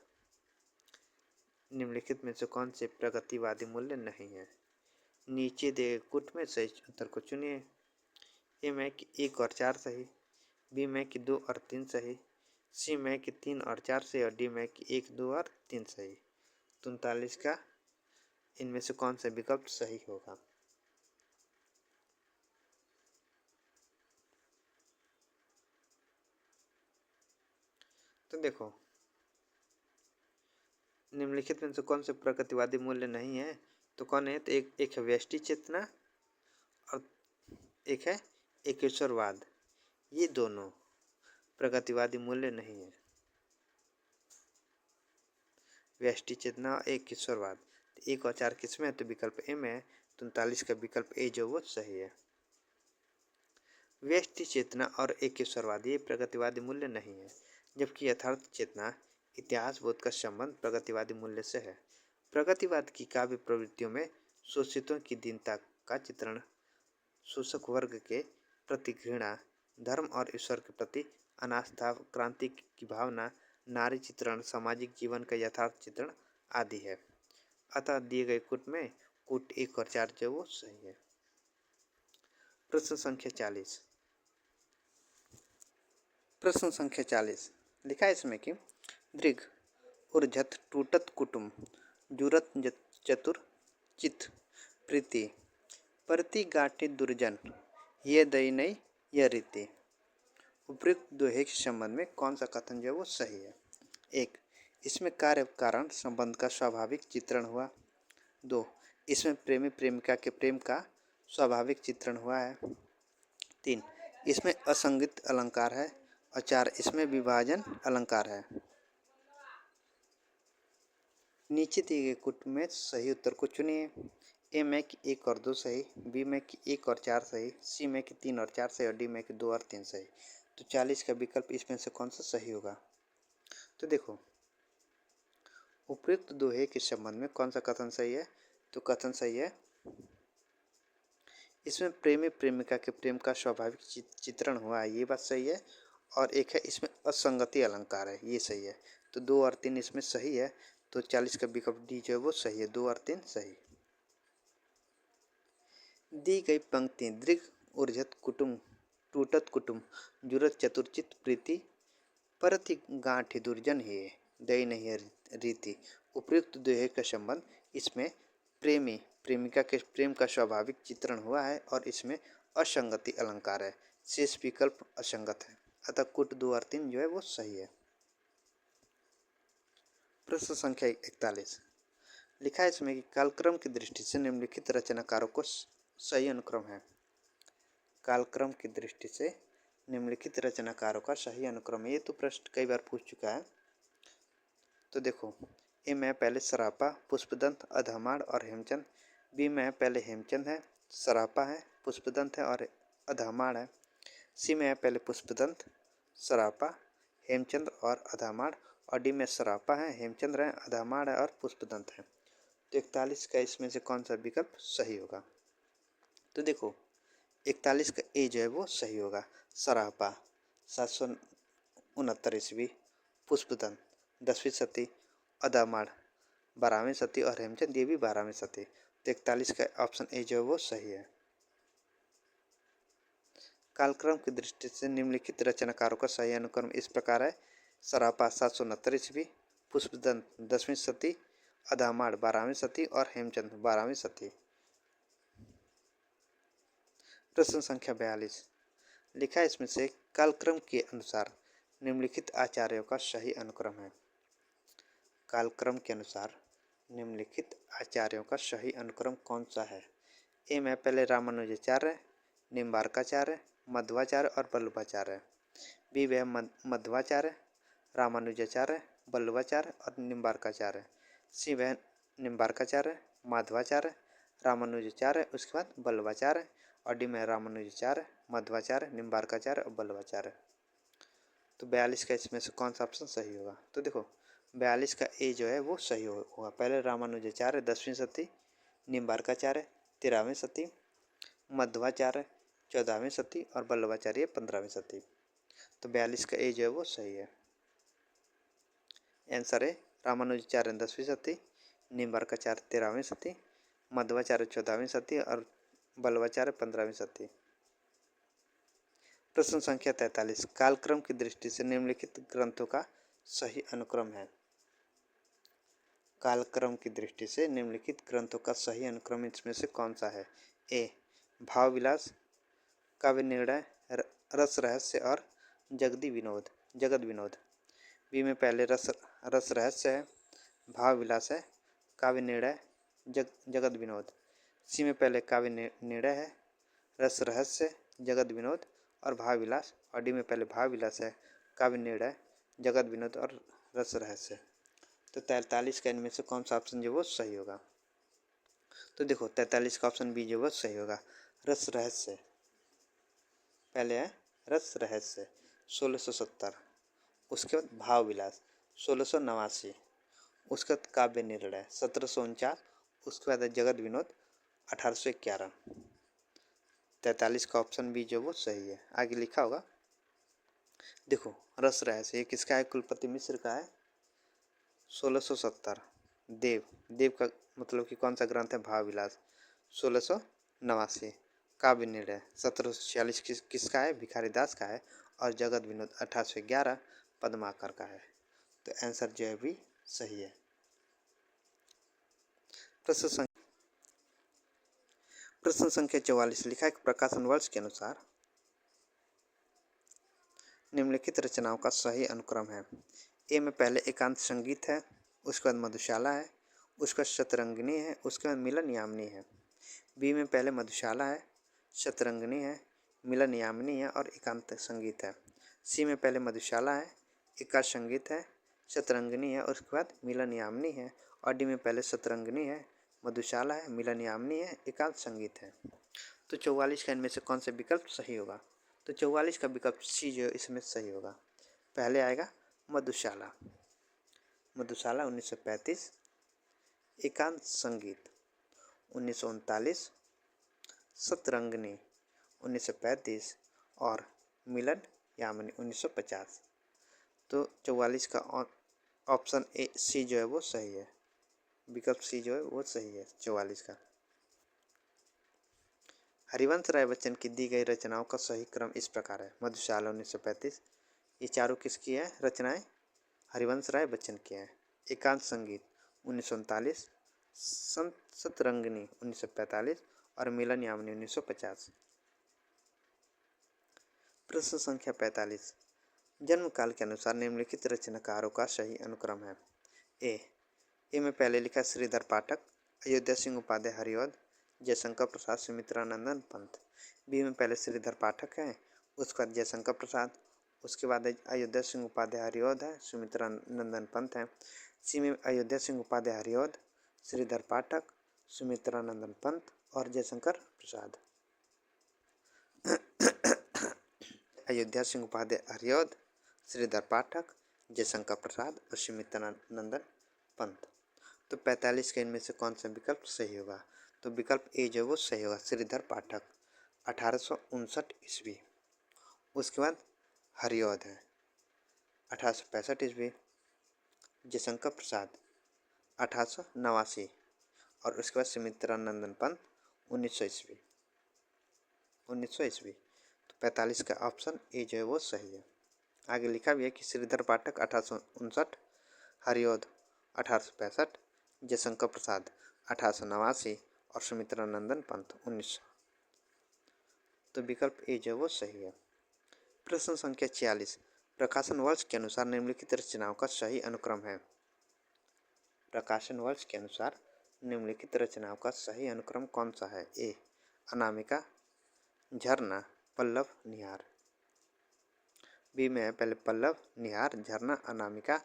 निम्नलिखित में से कौन से प्रगतिवादी मूल्य नहीं है? नीचे दिए गुट में सही उत्तर को चुनिए। ए में कि 1 और 4 सही। बी में कि 2 और 3 सही। सी में कि 3 और 4 सही। और डी में कि 1, 2 और 3 सही। 39 का इनमें से कौन सा विकल्प सही होगा? तो देखो, निम्नलिखित में से कौन से प्रगतिवादी मूल्य नहीं है? तो कौन है? तो एक है व्यष्टि चेतना और एक है एकेश्वरवाद। ये दोनों प्रगतिवादी मूल्य नहीं है। व्यष्टि चेतना और एकेश्वरवाद, 1 और 4 किसमें है? तो विकल्प ए में है। 39 का विकल्प ए जो वो सही है। व्यष्टि चेतना और एकेश्वरवाद ये प्रगतिवादी मूल्य नहीं है, जबकि यथार्थ चेतना इतिहास बोध का संबंध प्रगतिवादी मूल्य से है। प्रगतिवाद की काव्य प्रवृत्तियों में शोषितों की दीनता का चित्रण, शोषक वर्ग के प्रति घृणा, धर्म और ईश्वर के प्रति अनास्था, क्रांति की भावना, नारी चित्रण, सामाजिक जीवन का यथार्थ चित्रण आदि है। अतः दिए गए कूट में कूट 1 और 4 जो वो सही है। प्रश्न संख्या 40, प्रश्न संख्या 40 लिखा है इसमें कि दृघ उर्झत टूटत कुटुम जुरत चतुर चित प्रीति परति गाठी दुर्जन ये दई नहीं यह रीति। उपयुक्त दोहे के संबंध में कौन सा कथन जो है वो सही है? 1. इसमें कार्य कारण संबंध का स्वाभाविक चित्रण हुआ। 2. इसमें प्रेमी प्रेमिका के प्रेम का स्वाभाविक चित्रण हुआ है। 3. इसमें असंगत अलंकार है। और 4. इसमें विभाजन अलंकार है। नीचे दिए गए कूट में सही उत्तर को चुनिए। ए में कि 1 और 2 सही। बी में कि 1 और 4 सही। सी में कि 3 और 4 सही। और डी में कि 2 और 3 सही। तो 40 का विकल्प इसमें से कौन सा सही होगा? तो देखो, उपयुक्त दोहे के संबंध में कौन सा कथन सही है? तो कथन सही है, इसमें प्रेमी प्रेमिका के प्रेम का स्वाभाविक चित्रण हुआ है, ये बात सही है। और एक है इसमें असंगति अलंकार है, ये सही है। तो 2 और 3 इसमें सही है, तो 40 का विकल्प डी जो है वो सही है, 2 और 3 सही। दी गई पंक्ति दृघ ऊर्जत कुटुम टूटत कुटुम जुरत चतुर्चित प्रीति परति गांठी दुर्जन है दई नहीं है रीति। उपयुक्त दोहे का संबंध, इसमें प्रेमी प्रेमिका के प्रेम का स्वाभाविक चित्रण हुआ है और इसमें असंगति अलंकार है, शेष विकल्प असंगत है, अतः कुट 2 और 3 जो है वो सही है। प्रश्न संख्या 41 लिखा है इसमें कि कालक्रम की दृष्टि से निम्नलिखित रचनाकारों को सही अनुक्रम है। कालक्रम की दृष्टि से निम्नलिखित रचनाकारों का सही अनुक्रम है, ये तो प्रश्न कई बार पूछ चुका है। तो देखो, ए में पहले सरापा, पुष्पदंत, अधमाड़ और हेमचंद। बी में पहले हेमचंद है, सरापा है, पुष्पदंत है और अधमाड़ है। सी में पहले पुष्पदंत, सरापा, हेमचंद और अधमाड़। और डी में सरापा है, हेमचंद्र है, अधमाड़ है और पुष्पदंत है। तो 41 का इसमें से कौन सा विकल्प सही होगा? तो देखो, 41 का ए जो है वो सही होगा। सरापा 769 ईस्वी, पुष्पदंत 10वीं सदी, अदामाड़ 12वीं सदी और हेमचंद ये भी 12वीं सदी। तो 41 का ऑप्शन ए जो है वो सही है। कालक्रम की दृष्टि से निम्नलिखित रचनाकारों का सही अनुक्रम इस प्रकार है। सरापा 769 ईस्वी, पुष्पदंत 10वीं सदी, अदामाड़ 12वीं सदी और हेमचंद 12वीं सदी। प्रश्न संख्या 42 लिखा है इसमें से कालक्रम के अनुसार निम्नलिखित आचार्यों का सही अनुक्रम है। कालक्रम के अनुसार निम्नलिखित आचार्यों का सही अनुक्रम कौन सा है? ए में पहले रामानुजाचार्य, निम्बार्काचार्य, मध्वाचार्य और वल्लभाचार्य। बी वह मध्वाचार्य, रामानुजाचार्य, वल्लभाचार्य और निम्बार्काचार्य। सी वह निम्बार्काचार्य, माधवाचार्य, रामानुजाचार्य, उसके बाद वल्लभाचार्य। और डी में रामानुजाचार्य, मध्वाचार्य, निम्बार्काचार्य और वल्लभाचार्य। तो 42 का इसमें से कौन सा ऑप्शन सही होगा? तो देखो, 42 का ए जो है वो सही होगा। पहले रामानुजाचार्य 10वीं सदी, निम्बार्काचार्य 13वीं सदी, मध्वाचार्य 14वीं सदी और वल्लभाचार्य 15वीं सदी। तो 42 का ए जो है वो सही है। आंसर है रामानुजाचार्य 10वीं सदी, निम्बार्काचार्य 13वीं सदी, मध्वाचार्य 14वीं सदी और वल्लभाचार्य 15वीं सदी। प्रश्न संख्या 43 कालक्रम की दृष्टि से निम्नलिखित ग्रंथों का सही अनुक्रम है। कालक्रम की दृष्टि से निम्नलिखित ग्रंथों का सही अनुक्रम इसमें से कौन सा है? ए भाव विलास, काव्य निर्णय, रस रहस्य और जगद विनोद। बी में पहले रस रहस्य है, भाव विलास है, काव्य निर्णय, जगद विनोद। सी में पहले काव्य निर्णय है, रस रहस्य, जगद विनोद और भाव विलास। और डी में पहले भाव विलास है, काव्य निर्णय, जगद विनोद और रस रहस्य। तो 43 का इनमें से कौन सा ऑप्शन जो वो सही होगा? तो देखो, 43 का ऑप्शन बी जो वो सही होगा, रस रहस्य। पहले है रस रहस्य 1670, उसके बाद भाव विलास 1689, उसके बाद काव्य निर्णय 1749, उसके बाद जगद विनोद 1811। 43 का ऑप्शन बी जो वो सही है। आगे लिखा होगा, देखो रस रहस्य ये किसका है? कुलपति मिश्र का है। 1670 देव का मतलब कि कौन सा ग्रंथ है? भाव विलास। 1689 काव्य निर्णय 1746 किसका है? भिखारीदास का है। और जगत विनोद 1811 पद्माकर का है। तो आंसर जो है भी सही है। प्रश्न संख्या 44 लिखा है प्रकाशन वर्ष के अनुसार निम्नलिखित रचनाओं का सही अनुक्रम है। ए में पहले एकांत संगीत है, उसके बाद मधुशाला है, उसके बाद शतरंगिनी है, उसके बाद मिलन यामिनी है। बी में पहले मधुशाला है, शतरंगिनी है, मिलन यामिनी है और एकांत संगीत है। सी में पहले मधुशाला है, एकांत संगीत है, शतरंगिनी है, उसके बाद मिलन यामिनी है। और डी में पहले शतरंगिनी है, मधुशाला है, मिलन यामिनी है, एकांत संगीत है। तो 44 का इनमें से कौन सा विकल्प सही होगा? तो 44 का विकल्प सी जो इसमें सही होगा। पहले आएगा मधुशाला 1935, एकांत संगीत 1939, शतरंगिनी 1935 और मिलन यामिनी 1950। तो 44 का ऑप्शन ए सी जो है वो सही है, विकल्प सी जो है वो सही है 44 का। हरिवंश राय बच्चन की दी गई रचनाओं का सही क्रम इस प्रकार है। मधुशाला 1935, ये चारों किसकी है रचनाएं? हरिवंश राय बच्चन की हैं। एकांत संगीत 1939, संत सतरंगिणी 1945 और मिलन यामिनी 1950। प्रश्न संख्या 45, जन्म काल के अनुसार निम्नलिखित रचनाकारों का सही अनुक्रम है। ए में पहले लिखा श्रीधर पाठक, अयोध्या सिंह उपाध्याय हरिऔध, जयशंकर प्रसाद, सुमित्रानंदन पंत। बी में पहले श्रीधर पाठक है, उसके बाद जयशंकर प्रसाद, उसके बाद अयोध्या सिंह उपाध्याय हरिऔध है, सुमित्रानंदन पंत है। सी में अयोध्या सिंह उपाध्याय हरिऔध, श्रीधर पाठक, सुमित्रानंदन पंत और जयशंकर प्रसाद। अयोध्या सिंह उपाध्याय हरिऔध, श्रीधर पाठक, जयशंकर प्रसाद और सुमित्रानंदन पंत। तो 45 के इनमें से कौन सा विकल्प सही होगा? तो विकल्प ए जो वो सही होगा, श्रीधर पाठक 1859 ईस्वी। उसके बाद हरिऔध है 1865 ईस्वी, जयशंकर प्रसाद 1889 और उसके बाद सुमित्रानंदन पंत 1900 ईस्वी। 1900 ईस्वी। तो 45 का ऑप्शन ए जो है वो सही है। आगे लिखा भी है कि श्रीधर पाठक 1859, हरिऔध 1865, जयशंकर प्रसाद 1889 और सुमित्रानंदन पंत 1900। तो विकल्प ए जो है वो सही है। प्रश्न संख्या 46, प्रकाशन वर्ष के अनुसार निम्नलिखित रचनाओं का सही अनुक्रम है। प्रकाशन वर्ष के अनुसार निम्नलिखित रचनाओं का सही अनुक्रम कौन सा है? ए अनामिका, झरना, पल्लव, निहार। बी में है पहले पल्लव, निहार, झरना, अनामिका।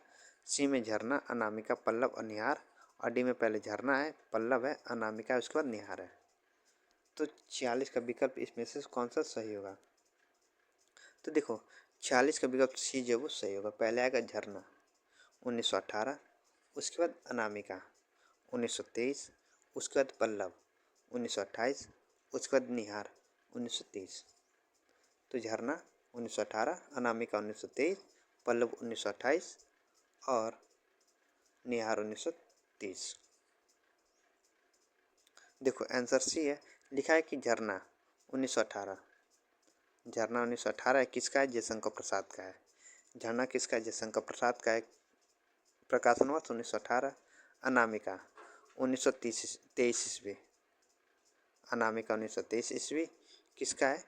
सी में झरना, अनामिका, पल्लव और निहार। और डी में पहले झरना है, पल्लव है, अनामिका है, उसके बाद निहार है। तो 46 का विकल्प इसमें से कौन सा सही होगा? तो देखो 46 का विकल्प सी जो वो सही होगा। पहले आएगा झरना 1918, उसके बाद अनामिका 1923, उसके बाद पल्लव 1928, उसके बाद निहार 1930। तो झरना 1918, अनामिका 1923, पल्लव 1928 और निहार 1930। देखो आंसर सी है, लिखा है कि झरना 1918। झरना 1918 है, किसका है? जयशंकर प्रसाद का है। झरना किसका है? जयशंकर प्रसाद का है। प्रकाशन वर्ष 1918। अनामिका 1923 ईस्वी। अनामिका 1923 ईस्वी किसका है?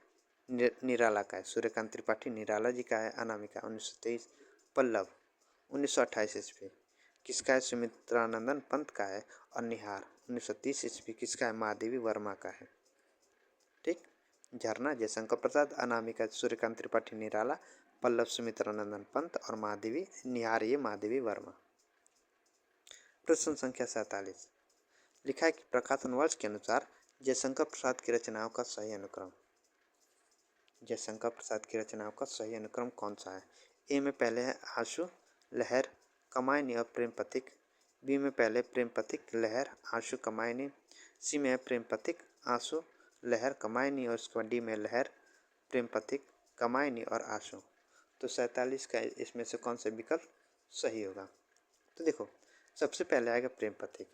निराला का है, सूर्यकांत त्रिपाठी निराला जी का है। अनामिका 1923। पल्लव 1928 ईस्वी किसका है? सुमित्रानंदन पंत का है। और निहार 1930 ईस्वी किसका है? महादेवी वर्मा का है। ठीक, झरना जयशंकर प्रसाद, अनामिका सूर्यकांत त्रिपाठी निराला, पल्लव सुमित्रानंदन पंत और महादेवी निहार ये महादेवी वर्मा। प्रश्न संख्या 47, लिखा है कि प्रकाशन वर्ष के अनुसार जयशंकर प्रसाद की रचनाओं का सही अनुक्रम। जयशंकर प्रसाद की रचनाओं का सही अनुक्रम कौन सा है? ए में पहले है आंसू, लहर, कमायनी और प्रेम पथिक। बी में पहले प्रेम पथिक, लहर, आंसू, कमायनी। सी में है प्रेम पथिक, आंसू, लहर, कमायनी और उसके बाद डी में लहर, प्रेम पथिक, कमायनी और आंसू। तो 47 का इसमें से कौन सा विकल्प सही होगा? तो देखो सबसे पहले आएगा प्रेम पथिक।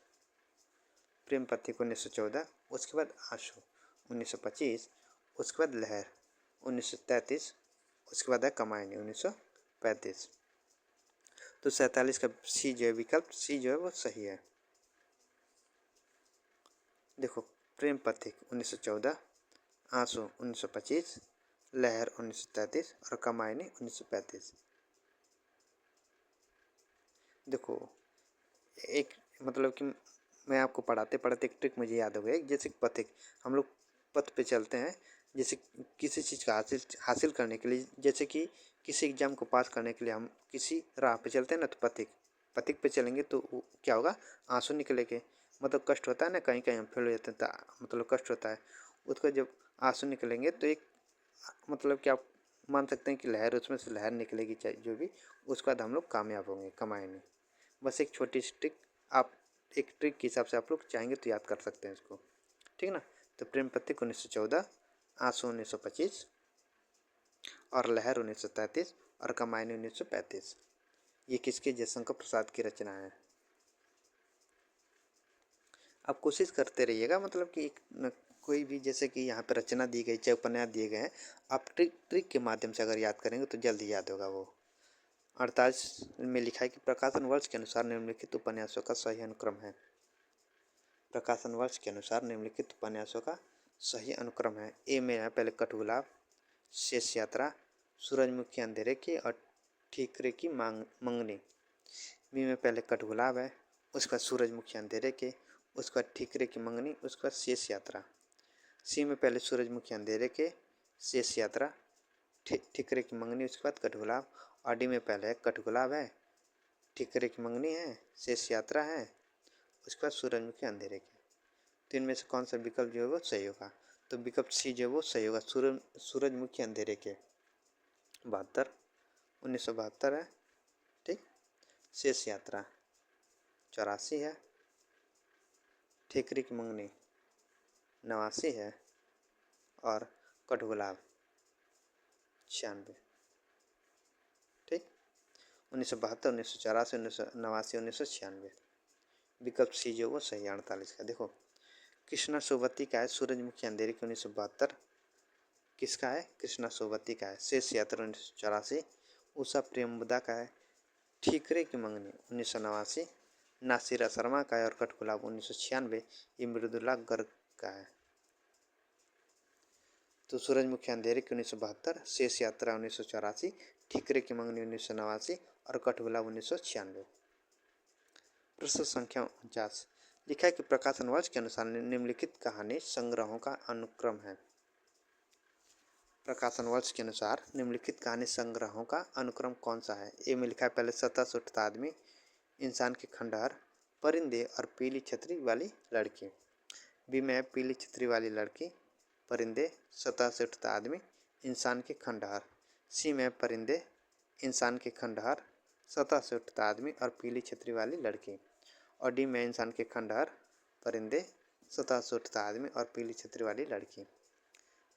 प्रेम पथिक 1914, उसके बाद आंसू 1925, उसके बाद लहर 1933, उसके बाद है कमायनी 1935। तो 47 का सी जो है विकल्प सी जो है वो सही है। देखो प्रेम पथिक 1914, आंसू 1925, लहर 1933 और कमायनी 1935। देखो एक मतलब कि मैं आपको पढ़ाते पढ़ाते एक ट्रिक मुझे याद हो गया। जैसे पथिक, हम लोग पथ पे चलते हैं, जैसे किसी चीज़ का हासिल करने के लिए, जैसे कि किसी एग्जाम को पास करने के लिए हम किसी राह पे चलते हैं ना, तो पथिक पे चलेंगे तो क्या होगा? आंसू निकलेंगे। मतलब कष्ट होता है ना, कहीं कहीं हम फेल हो जाते हैं तो मतलब कष्ट होता है। उसको जब आंसू निकलेंगे तो एक मतलब कि आप मान सकते हैं कि लहर, उसमें से लहर निकलेगी चाहे जो भी, उसके बाद हम लोग कामयाब होंगे कमाएंगे। बस एक छोटी सी ट्रिक, आप एक ट्रिक के हिसाब से आप लोग चाहेंगे तो याद कर सकते हैं इसको, ठीक ना। तो प्रेम पथिक 1914, आंसू 1925 और लहर 1933 और कमायनी 1935। ये किसके जयशंकर प्रसाद की रचना है। आप कोशिश करते रहिएगा, मतलब कि कोई भी जैसे कि यहाँ पे रचना दी गई, चाहे उपन्यास दिए गए हैं, आप ट्रिक के माध्यम से अगर याद करेंगे तो जल्दी याद होगा वो। 48 में लिखा है कि प्रकाशन वर्ष के अनुसार निम्नलिखित उपन्यासों का सही अनुक्रम है। प्रकाशन वर्ष के अनुसार निम्नलिखित उपन्यासों का सही अनुक्रम है। ए में है पहले कठगुलाब, शेष यात्रा, सूरजमुखी अंधेरे की और ठीकरे की मंगनी। बी में पहले कठगुलाब है, उसके बाद सूरजमुखी अंधेरे के, उसके बाद ठीकरे की मंगनी, उसके बाद शेष यात्रा। सी में पहले सूरजमुखी अंधेरे के, शेष यात्रा, ठीकरे की मंगनी, उसके बाद कठगुलाब। और डी में पहले कठगुलाब है, ठीकरे की मंगनी है, शेष यात्रा है, उसके बाद सूरजमुखी अंधेरे के। तो इनमें से कौन सा विकल्प जो है वो सही होगा। तो विकल्प सी जो है वो सही होगा, सूरजमुखी अंधेरे के। 1972 है, ठीक। शेष यात्रा 84 है, ठीकरे की मंगनी 89 है और कठगुलाब 96, ठीक। 1972, 1984, 1989, 1996। विकल्प सी जो वो सही है 48 का। देखो कृष्णा सोबती का है सूरजमुखी अंधेरे की 1972, किसका है, कृष्णा सोबती का है। शेष यात्रा 1984, उषा प्रेमबुदा का है। ठीकरे की मंगनी 1989, नासिरा शर्मा का है। और कठगुलाब 1996, ये मृदुला गर्ग का है। तो सूरजमुखी अंधेरे की 1972, शेष यात्रा 1984, ठीकरे की मंगनी 1989 और कठगुलाब 1996। प्रश्न संख्या 49 लिखा है कि प्रकाशन वर्ष के अनुसार निम्नलिखित कहानी संग्रहों का अनुक्रम है। प्रकाशन वर्ष के अनुसार निम्नलिखित कहानी संग्रहों का अनुक्रम कौन सा है। ए में लिखा है पहले सतह से उठता आदमी, इंसान के खंडहर, परिंदे और पीली छतरी वाली लड़की। बी में है पीली छतरी वाली लड़की, परिंदे, सतह से उठता आदमी, इंसान के खंडहर। सी में परिंदे, इंसान के खंडहर, सतह से उठता आदमी और पीली छतरी वाली लड़की। और डी में इंसान के खंडहर, परिंदे, सतह से उठता आदमी और पीली छतरी वाली लड़की।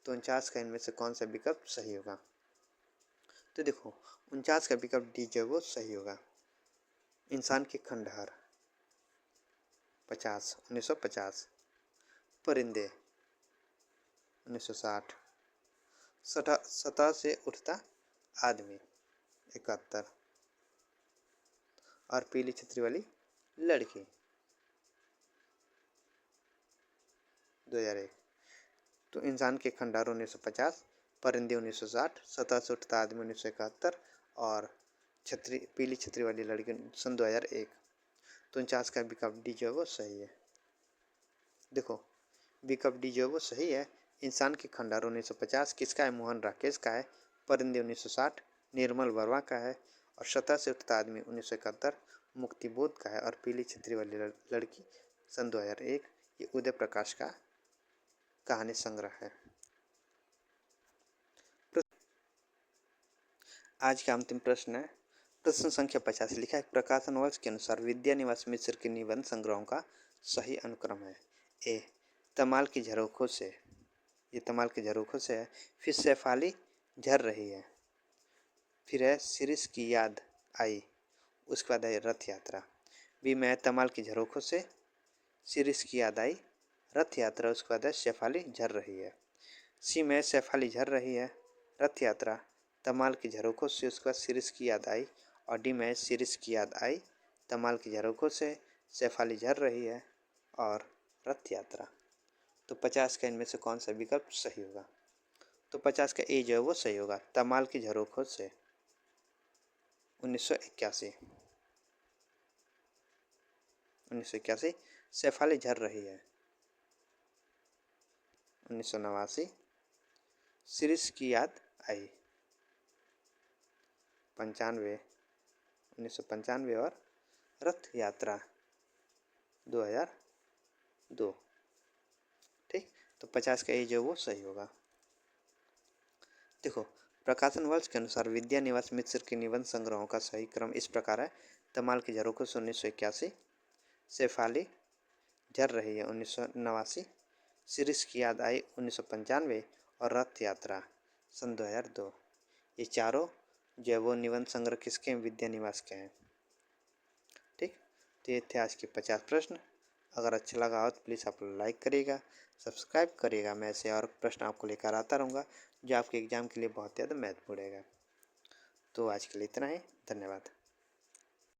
तो 49 का इनमें से कौन सा विकल्प सही होगा। तो देखो 49 का विकल्प डी जो वो सही होगा, इंसान के खंडहर। 50, 1950। परिंदे 1960। सतह से उठता आदमी 71 और पीली छतरी वाली लड़की 2001। तो इंसान के खंडहर 1950, परिंदे 1960, सतह से उठता आदमी 1971 और पीली छतरी वाली लड़की सन 2001। तो 49 का विकल्प डी जो है वो सही है। देखो विकल्प डी जो है वो सही है, इंसान के खंडहर 1950 किसका है, मोहन राकेश का है। परिंदे 1960 निर्मल वर्मा का है। और सतह से उठता आदमी 1971 मुक्तिबोध का है। और पीली छतरी वाली लड़की सन 2001 ये उदय प्रकाश का कहानी संग्रह है। आज का अंतिम प्रश्न है प्रश्न संख्या 50 लिखा है प्रकाशन वर्ष के अनुसार विद्या निवास मिश्र के निबंध संग्रहों का सही अनुक्रम है। ए तमाल की झरोखों से, ये तमाल की झरोखों से है। फिर शेफाली झर रही है, फिर है शिरीष की याद आई, उसके बाद है रथ यात्रा। बी में है तमाल की झरोखों से, शिरीष की याद आई, रथ यात्रा, उसके बाद है शेफाली झर रही है। सी में शेफाली झर रही है, रथ यात्रा, तमाल की झरोखों से, उसके बाद शिरीष की याद आई। और डी में शिरीष की याद आई, तमाल की झरोखों से, शेफाली झर रही है और रथ यात्रा। तो 50 का इनमें से कौन सा विकल्प सही होगा। तो 50 का ए जो है वो सही होगा, तमाल की झरोखों से 1981। 1981 शेफाली झर रही है 1989, शिरीष की याद आई 95, 1995 और रथ यात्रा 2002। ठीक, तो 50 का ए जो वो सही होगा। देखो प्रकाशन वर्ष के अनुसार विद्या निवास मिश्र के निबंध संग्रहों का सही क्रम इस प्रकार है। तमाल की झरोखों से 1981, शेफाली झर रही है 1989, शिरीष की याद आई 1995 और रथ यात्रा सन 2002। ये चारों जैवो निबंध संग्रह किसके हैं? विद्या निवास के हैं। ठीक, तो ये थे आज के 50 प्रश्न। अगर अच्छा लगा हो तो प्लीज़ आप लाइक करिएगा, सब्सक्राइब करिएगा। मैं ऐसे और प्रश्न आपको लेकर आता रहूँगा जो आपके एग्ज़ाम के लिए बहुत ज़्यादा महत्वपूर्ण रहेगा। तो आज के लिए इतना ही, धन्यवाद।